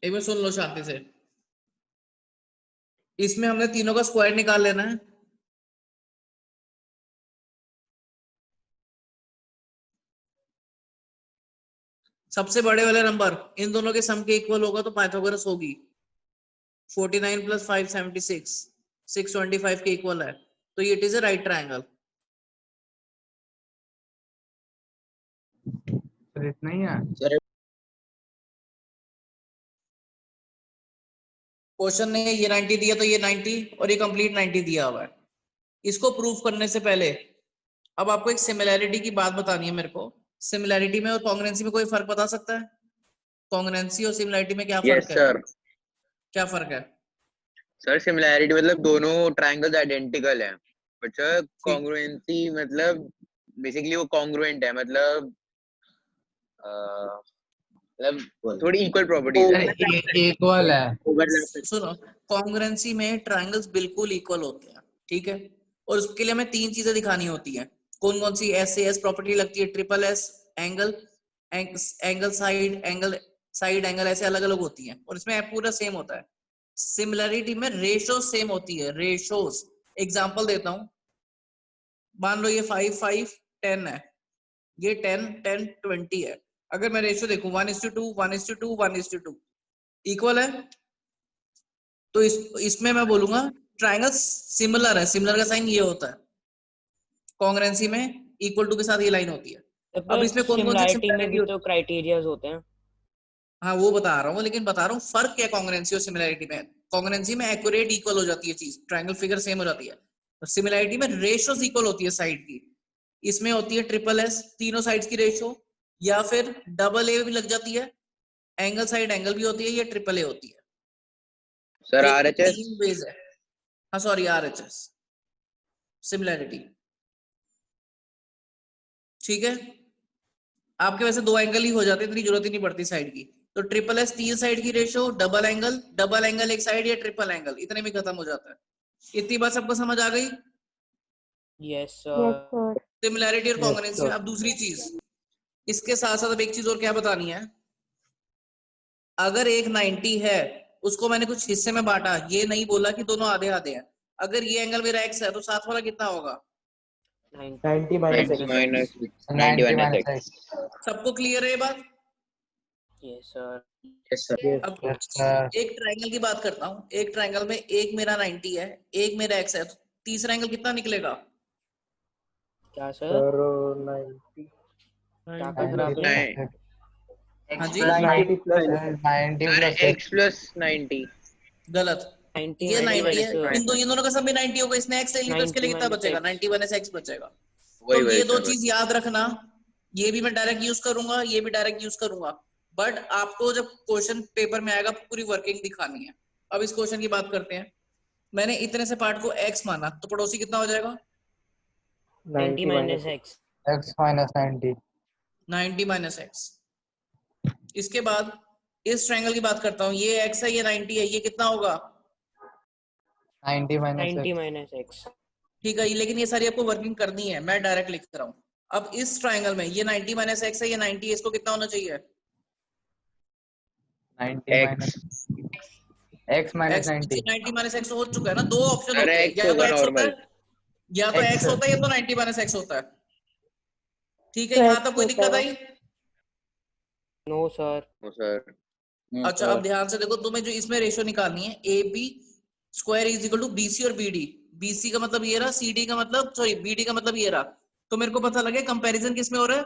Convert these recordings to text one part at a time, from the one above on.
एक बार सुन लो शांति से। इसमें हमने तीनों का स्क्वायर निकाल लेना है। सबसे बड़े वाले नंबर इन दोनों के सम के इक्वल होगा तो पाइथागोरस होगी। 49 + 5 76 625 के इक्वल है, तो it is a right triangle. इतना ही है सर क्वेश्चन ने ये 90 दिया तो ये 90 और ये कंप्लीट 90 दिया हुआ है। इसको प्रूफ करने से पहले अब आपको एक सिमिलैरिटी की बात बतानी है मेरे को। सिमिलैरिटी में और कॉन्ग्रुएंसी में कोई फर्क बता सकता है? कॉन्ग्रुएंसी और सिमिलैरिटी में क्या यस फर्क है? सर। क्या फर्क है? सर सिमिलैरिटी मतलब दोनों ट्रायंगल्स आइडेंटिकल हैं, बट सर ठीक। कॉन्ग्रुएंसी मतलब बेसिकली वो कॉन्ग्रुएंट है, मतलब थोड़ी इक्वल प्रॉपर्टीज है। इक्वल है। सुनो, कॉन्ग्रुएंसी में ट्रायंगल्स बिल्कुल इक्वल होते हैं, ठीक है। और उसके लिए हमें तीन चीजें दिखानी होती हैं। कौन कौन सी? एस प्रॉपर्टी लगती है, triple S, angle, angle side angle ऐसे अलग अलग होती हैं, और इसमें पूरा सेम होता है। सिमिलरिटी में रेशो सेम होती है, रेशोस। एग्जांपल देता हूं, मान लो ये 5 5 10 है, ये 10 10 20 है। अगर मैं रेशियो देखूं 1:2 1:2 1:2 इक्वल है, तो इसमें मैं बोलूंगा ट्रायंगल सिमिलर है। सिमिलर का साइन ये होता है। कॉन्ग्रुएंसी में इक्वल टू के साथ ये लाइन होती है। अब इसमें कौन कौन सी सिमिलैरिटी में सिमिलैरिटी भी होती तो है? क्राइटेरियाज होते हैं। हाँ वो बता रहा हूँ, लेकिन बता रहा हूँ फर्क क्या कॉन्ग्रुएंसी और सिमिलैरिटी में। कॉन्ग्रुएंसी में एक्यूरेट इक्वल हो जाती है चीज, ट्रायंगल फिगर सेम हो जाती है। और सिमिलैरिटी में रेशियोस इक्वल होती है साइड की। इसमें होती है ट्रिपल एस, तीनों साइड्स की रेशियो, या फिर डबल ए भी लग जाती है, एंगल साइड एंगल भी होती है, या ट्रिपल ए होती है। सर ये आरएचएस। तीन वेज है। हाँ सॉरी, आरएचएस सिमिलैरिटी, ठीक है। आपके वैसे दो एंगल ही हो जाते हैं, इतनी जरूरत ही नहीं पड़ती साइड की। तो ट्रिपल एस तीन साइड की रेशियो, डबल एंगल एक साइड, या ट्रिपल एंगल, इतने में खत्म हो जाता है। इतनी बात सबको समझ आ गई? Yes sir. सिमिलैरिटी और कॉन्ग्रुएंसी। अब दूसरी चीज, इसके साथ साथ अब एक चीज और क्या बतानी है। अगर एक 90 है, उसको मैंने कुछ हिस्से में बांटा, ये नहीं बोला कि दोनों आधे आधे हैं। अगर ये एंगल मेरा एक्स है तो साथ वाला कितना होगा? 90 90 माइनस माइनस 90 माइनस एक्स। सबको क्लियर है ये बात? Yes sir. Yes sir. अब एक ट्रायंगल की बात करता हूँ। एक ट्रायंगल में एक मेरा 90 है, एक मेरा एक्स है, तो तीसरा एंगल कितना निकलेगा? क्या सर? 90 क्या कह रहे आपने? हाँ जी, 90 plus 90 sir plus x plus 90। गलत। 90 ये 90 माइनस है, इन दोनों का सब भी 90 होगा। इसने एक्स ले ली तो इसके लिए 90 कितना माइनस बचेगा? एक्स। 90 माइनस एक्स बचेगा। तो वही वही ये दो सर। चीज याद रखना। ये भी मैं डायरेक्ट यूज करूंगा, ये भी डायरेक्ट यूज करूंगा, बट आपको जब क्वेश्चन पेपर में आएगा पूरी वर्किंग दिखानी है। अब इस क्वेश्चन की बात करते हैं। मैंने इतने से पार्ट को एक्स माना, तो पड़ोसी कितना हो जाएगा? 90 minus x. x minus 90। 90 minus x. इसके बाद इस ट्रायंगल की बात करता हूँ। ये एक्स है, ये 90 है, ये कितना होगा? 90 माइनस 90 x। Minus x. ठीक है, लेकिन ये सारी आपको वर्किंग करनी है, मैं डायरेक्ट लिख रहा हूँ। अब इस ट्रायंगल में ये 90 माइनस एक्स है, ये 90 है, इसको कितना होना चाहिए? 90 x. Minus x minus 90। 90 minus x हो चुका है ना। दो ऑप्शन सर होते हैं, एक्स या तो होगा एक्स होता नॉर्मल। है, या तो X एक्स होता है, या तो 90 माइनस एक्स होता है। ठीक है, यहाँ तक कोई दिक्कत आई? No sir. सर अच्छा, अब ध्यान से देखो, तुम्हें जो इसमें रेशियो निकालनी है, A B square is equal to BC और बीडी। बीसी का मतलब ये रहा, सीडी का मतलब, सॉरी, बीडी का मतलब ये रहा। तो मेरे को पता लगे कंपैरिजन किस में हो रहा है,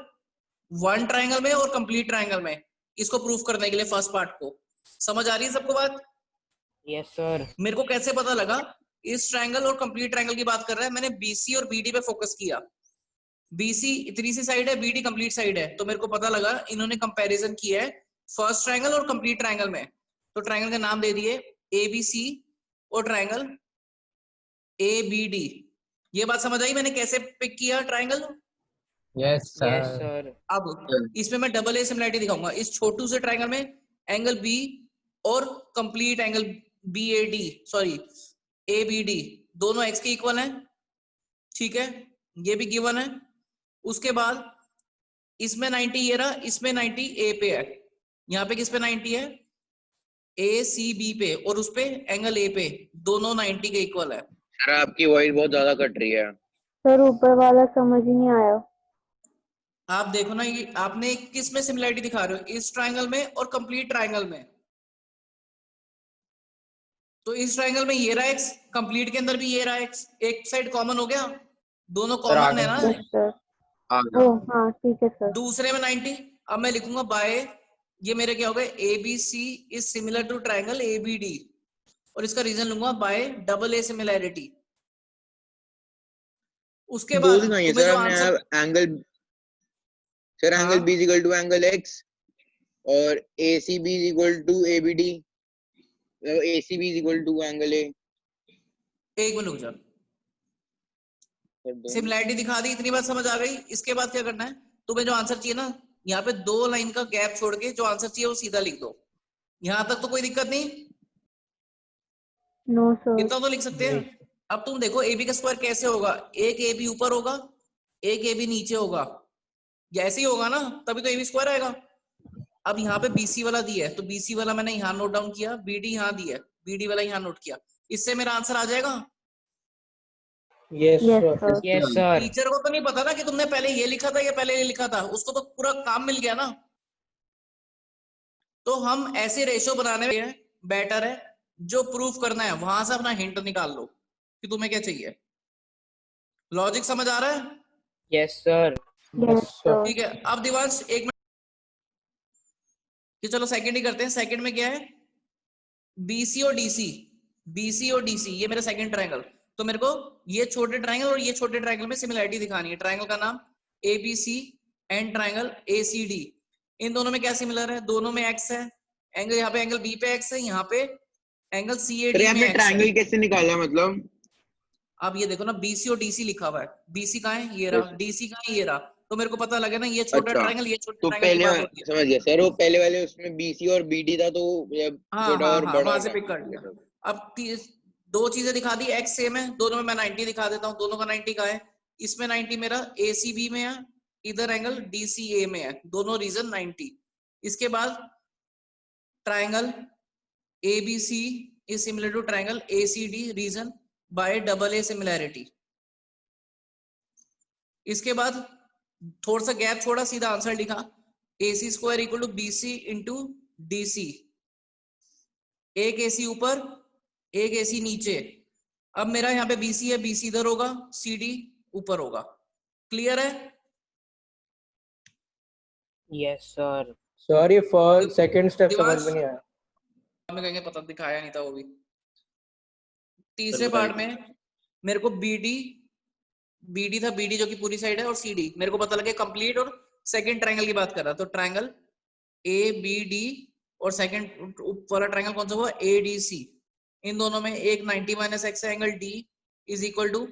वन ट्रायंगल में और कंप्लीट ट्रायंगल में। इसको प्रूफ करने के लिए फर्स्ट पार्ट को समझ आ रही है सबको बात? Yes sir. मेरे को कैसे पता लगा? इस ट्रायंगल और कंप्लीट ट्रायंगल की बात कर रहा है, मैंने बीसी और बीडी पे फोकस किया। बीसी इतनी सी साइड है, बीडी कंप्लीट साइड है, तो मेरे को पता लगा इन्होंने कंपैरिजन किया है फर्स्ट ट्रायंगल और कंप्लीट ट्रायंगल में। तो ट्रायंगल का नाम दे दिए एबीसी और ट्रायंगल एबीडी। ये बात समझ आई मैंने कैसे पिक किया triangle? Yes yes sir. Sir. अब इसमें मैं डबल ए सिमिलरिटी दिखाऊंगा। इस छोटू से ट्रायंगल में एंगल बी और complete angle B A D, sorry A B D, दोनों एक्स के इक्वल हैं, ठीक है, ये भी गिवन है। उसके बाद इसमें 90 ये रहा, इसमें 90 ए पे है, यहाँ पे किस पे 90 है? ए सी बी पे और उस पे एंगल ए पे दोनों 90 के इक्वल है। सर आपकी वॉइस बहुत ज्यादा कट रही है। सर ऊपर वाला समझ ही नहीं आया। आप देखो ना, ये आपने किस में सिमिलरिटी दिखा रहे हो, इस ट्रायंगल में और कंप्लीट ट्रायंगल में। तो इस ट्रायंगल में ये रहा एक्स, कंप्लीट के अंदर भी ये रहा एक्स, एक साइड कॉमन हो गया, दोनों सर कॉमन है आगे ना। Yes sir. आ ओ गया। हाँ ठीक है सर। दूसरे में 90, अब मैं लिखूंगा बाय, ये मेरे क्या हो गए, A B C is similar to triangle A B D, और इसका रीजन लूंगा बाय डबल ए सिमिलैरिटी। उसके दो बाद दिखाई है तुम्हें सर जो आपने, आंसर, एंगल सर हाँ angle B is equal to angle X और A C B is equal to A B D, A C B is equal to angle A. एक मिनट रुक जाओ, सिमिलैरिटी दिखा दी, इतनी बात समझ आ गई। इसके बाद क्या करना है, तुम्हें जो आंसर चाहिए ना, यहाँ पे 2 लाइन का गैप छोड़ के जो आंसर चाहिए वो सीधा लिख दो। यहां तक तो कोई दिक्कत नहीं, नो सर। इतना तो लिख सकते हैं। अब तुम देखो ए बी का स्क्वायर कैसे होगा, एक ए बी ऊपर होगा, एक ए बी नीचे होगा, ये ऐसे ही होगा ना, तभी तो ए बी स्क्वायर आएगा। अब यहाँ पे बीसी वाला दिया है, तो बीसी वाला मैंने यहाँ नोट डाउन किया, बीडी यहाँ दिया है, बीडी वाला यहाँ नोट किया, इससे मेरा आंसर आ जाएगा। Yes, yes sir. Sir. Yes, sir. Teacher को तो नहीं पता ना कि तुमने पहले ये लिखा था या पहले ये लिखा था, उसको तो पूरा काम मिल गया ना। तो हम ऐसे रेशो बनाने में बेटर है, जो प्रूफ करना है वहां से अपना हिंट निकाल लो कि तुम्हें क्या चाहिए। लॉजिक समझ आ रहा है? Yes, sir. Yes sir. ठीक है, अब दिवांश एक मिनट कि चलो सेकंड ही करते हैं। सेकंड में क्या है, बीसी और डीसी, बीसी और डीसी, ये मेरा सेकंड ट्रायंगल। तो मेरे को ये छोटे ट्रायंगल और ये छोटे ट्रायंगल में सिमिलरिटी दिखानी है। ट्रायंगल का नाम एबीसी एंड ट्रायंगल एसीडी। इन दोनों में क्या सिमिलर है, दोनों में एक्स है, एंगल यहाँ पे एंगल बी पे एक्स है, यहाँ पे एंगल सर सीएडी यहाँ में पे एक्स है। ट्रायंगल कैसे निकाला मतलब? अब ये देखो ना, बीसी और डीसी लिखा हुआ है, बीसी कहाँ है, ये रहा, डीसी कहाँ है, ये रहा, तो मेरे को पता लगे ना ये छोटा अच्छा, ट्रायंगल ये छोटे तो ट्रायंगल की पहले बात होती है। समझ गया सर, वो पहले वाले उसमें बीसी और बीडी था, तो ये हाँ छोटा हाँ और हाँ, बड़ा वहां से था। पिक कर लिया। अब 2 चीजें दिखा दी, एक्स सेम है, दोनों में मैं 90 दिखा देता हूँ, दोनों का 90 का है। इसमें 90 मेरा एसीबी में है, इधर एंगल डीसीए में है, दोनों रीजन 90। इसके बाद triangle ABC is similar to triangle ACD, reason by double A similarity. इसके बाद थोड़ा सा गैप छोड़ा, सीधा आंसर लिखा, AC square equal to BC into DC। एक AC ऊपर, एक AC नीचे। अब मेरा यहाँ पे BC है, BC इधर होगा, CD ऊपर होगा। क्लियर है? Yes, sir. सर ये फर्स्ट सेकंड स्टेप समझ दिवांश में नहीं आया। में कहेंगे पता दिखाया नहीं था वो भी। तीसरे बताइए। पार्ट में मेरे को BD था, BD जो कि पूरी साइड है, और CD मेरे को पता लगे कंप्लीट, और सेकंड ट्रायंगल की बात कर रहा, तो ट्रायंगल ABD और सेकंड वाला ट्रायंगल कौन सा हुआ, ADC। इन दोनों में एक 90 माइनस एक्स है, angle D is equal to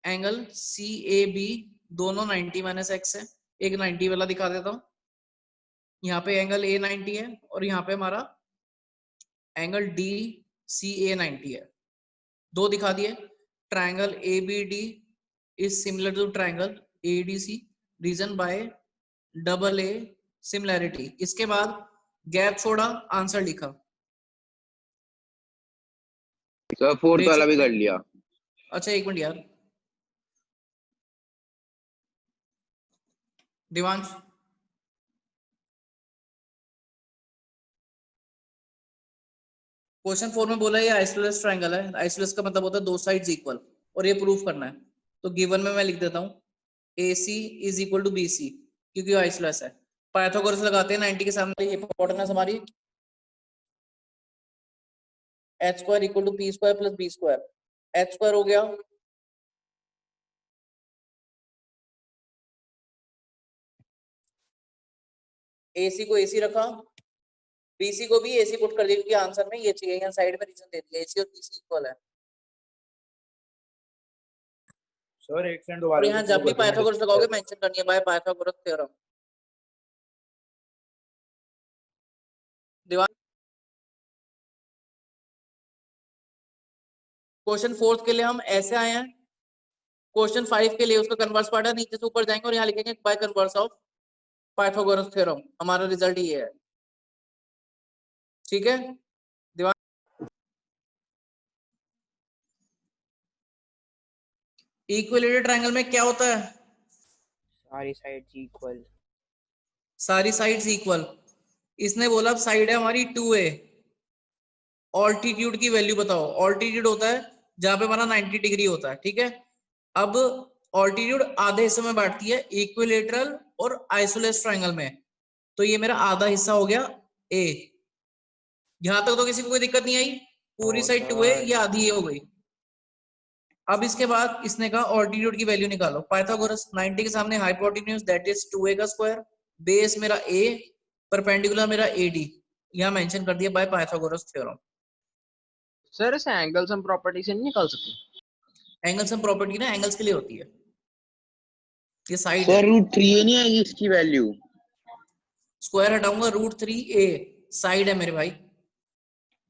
angle CAB, दोनों 90 माइनस एक्स है। एक 90 वाला दिखा देता हूं, यहाँ पे एंगल A 90 है, और यहाँ पे हमारा एंगल DCA 90 है। 2 दिखा दिए। Triangle ABD is similar to triangle ADC, reason by double A similarity. इसके बाद गैप छोड़ा, आंसर लिखा। सर फोर्थ रेशो, वाला भी कर लिया। अच्छा एक मिनट यार, दिवांश क्वेश्चन 4 में बोला ये आइसोलेस ट्रायंगल है। आइसोलेस का मतलब होता है 2 साइड्स इक्वल, और ये प्रूफ करना है। तो गिवन में मैं लिख देता हूँ AC is equal to BC, क्योंकि आइसोलेस है। पाइथागोरस लगाते हैं 90 के सामने, हिपोटेनस हमारी h square equal to p square plus b square, h square हो गया, AC को AC रखा, BC को भी AC पुट कर दिया, क्योंकि आंसर में ये चाहिए, यहाँ साइड में रीजन दे दिया, AC और BC इक्वल है। सर एक सेकंड और दोबारा यहाँ जब भी पाइथागोरस लगाओगे मेंशन करनी है बाय पाइथागोरस थ्योरम। क्वेश्चन 4 के लिए हम ऐसे आए हैं, क्वेश्चन 5 के लिए उसका कन्वर्स पार्ट है, नीचे से ऊपर जाएंगे और यहाँ लिखेंगे by converse of Pythagoras theorem. हमारा रिजल्ट ये है, ठीक है। इक्विलेटरल ट्रायंगल में क्या होता है? सारी साइड्स इक्वल। सारी साइड्स इक्वल। इसने बोला अब साइड है हमारी 2a, ऑल्टीट्यूड की वैल्यू बताओ। ऑल्टीट्यूड होता है जहां पे हमारा 90 डिग्री होता है, ठीक है। अब ऑल्टीट्यूड आधे हिस्से में बांटती है, इक्विलेटरल और आइसोलेस ट्रायंगल में। तो ये मेरा आधा हिस्सा हो गया a। यहां तक तो किसी को कोई दिक्कत नहीं आई? पूरी नो साइड 2a सर। या आधी a हो गई? अब इसके बाद इसने कहा ऑल्टीट्यूड की वैल्यू निकालो। पाइथागोरस 90 के सामने हाइपोटेन्यूज दैट इज 2a का स्क्वायर, बेस मेरा a, परपेंडिकुलर मेरा AD, यहां मेंशन कर दिया बाय पाइथागोरस थ्योरम। सर इसे एंगल सम प्रॉपर्टी से नहीं निकाल सकते? एंगल सम प्रॉपर्टी ना एंगल्स के लिए होती है, ये साइड सर है। रूट 3a नहीं आएगी इसकी वैल्यू? स्क्वायर हटाऊंगा, रूट 3a साइड है मेरे भाई।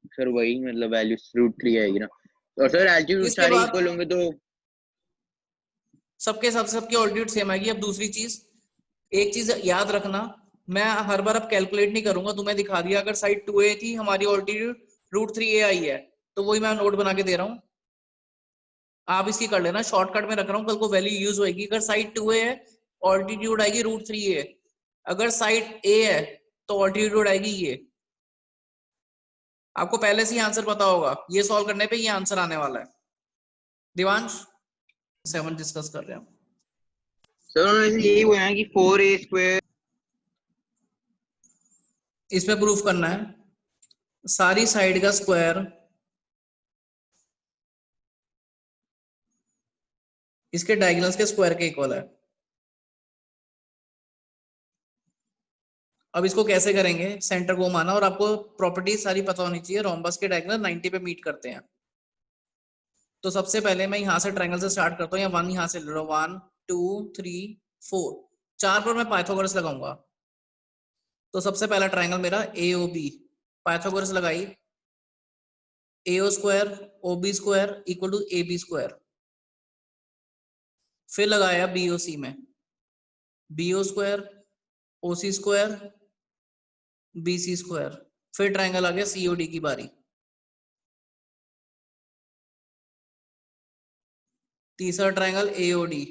सर वही मतलब वैल्यू रूट 3 आएगी ना। और सर एल्टीट्यूड इसके सारे बाद इक्वल होंगे तो सबके हिसाब से सबकी ऑल्टीट्यूड सेम आएगी। अब दूसरी चीज, एक चीज याद रखना, मैं हर बार अब कैलकुलेट नहीं करूंगा, तुम्हें दिखा दिया। अगर साइड 2a थी हमारी ऑल्टीट्यूड रूट 3a आई है, तो वही मैं नोट बना के दे रहा हूँ, आप इसकी कर लेना, शॉर्टकट में रख रहा हूँ, कल को वैल्यू यूज होगी। अगर साइड 2a है ऑल्टीट्यूड आएगी रूट 3a, अगर साइड a है तो ऑल्टीट्यूड आएगी ये। आपको पहले से ही आंसर पता होगा, ये सॉल्व करने पे ये आंसर आने वाला है। दिवांश 7 डिस्कस कर रहे हैं। सर उन्होंने यही बोला है कि 4a स्क्वायर। इसमें प्रूफ करना है सारी साइड का स्क्वायर इसके डायगोनल्स के स्क्वायर के इक्वल है। अब इसको कैसे करेंगे? सेंटर को माना, और आपको प्रॉपर्टी सारी पता होनी चाहिए। रोम्बस के डायगोनल 90 पे मीट करते हैं। तो सबसे पहले मैं यहां से ट्रायंगल से स्टार्ट करता हूँ, या 1 यहां से ले लो, 1 2 3 4, 4 पर मैं पाइथागोरस लगाऊंगा। तो सबसे पहला ट्रायंगल मेरा AOB, पाइथागोरस लगाई, AO square OB square equal to AB square. फिर लगाया BOC में, BO square OC square BC square. फिर ट्रायंगल आ गया COD की बारी, तीसरा ट्रायंगल AOD।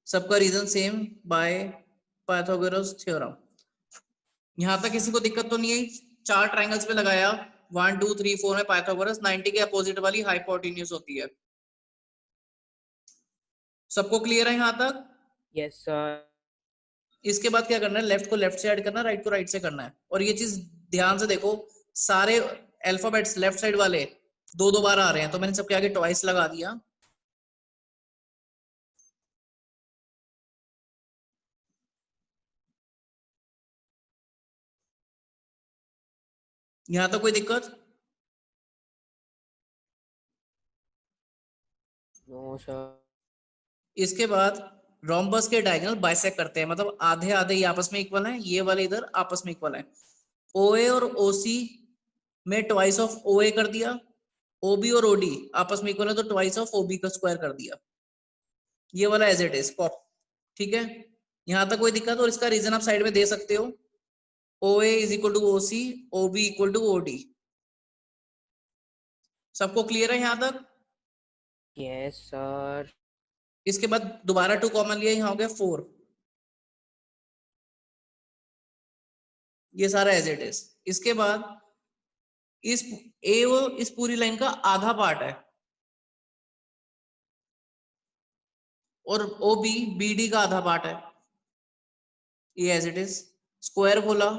सबका reason same by Pythagoras theorem. यहां तक किसी को दिक्कत तो नहीं आई? 4 ट्रायंगल्स पे लगाया, 1 2 3 4 में पाइथागोरस 90 के अपोजिट वाली हाइपोटेन्यूज होती है। सबको क्लियर है यहां तक? Yes sir. इसके बाद क्या करना है, लेफ्ट को लेफ्ट से ऐड करना है, राइट को राइट से करना है। और ये चीज ध्यान से देखो, सारे अल्फाबेट्स लेफ्ट साइड वाले दो दो बार आ रहे हैं, तो मैंने सबके आगे ट्वाइस लगा दिया। यहां तक कोई दिक्कत? No sir. इसके बाद रोम्बस के डायगोनल बाइसेक्ट करते हैं, मतलब आधे आधे ही आपस में इक्वल हैं, ये वाले इधर आपस में इक्वल हैं। OA और OC में ट्वाइस ऑफ OA कर दिया, OB और OD आपस में इक्वल है तो ट्वाइस ऑफ OB का स्क्वायर कर दिया। ये वाला एज इट इज, ठीक है। यहां तक कोई दिक्कत? और इसका रीजन आप साइड में दे सकते हो, OA is equal to OC, OB equal to OD। सबको क्लियर है यहां तक? Yes sir. इसके बाद दोबारा 2 कॉमन लिया, यहां हो गया 4। ये सारा एज इट इज। इसके बाद इस इस पूरी लाइन का आधा पार्ट है, और OB BD का आधा पार्ट है। ये एज इट इज। स्क्वायर बोला,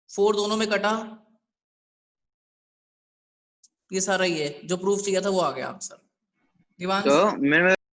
4 दोनों में कटा, ये सारा ही है। जो प्रूफ चाहिए था वो आ गया आंसर। दिवांश तो मैंने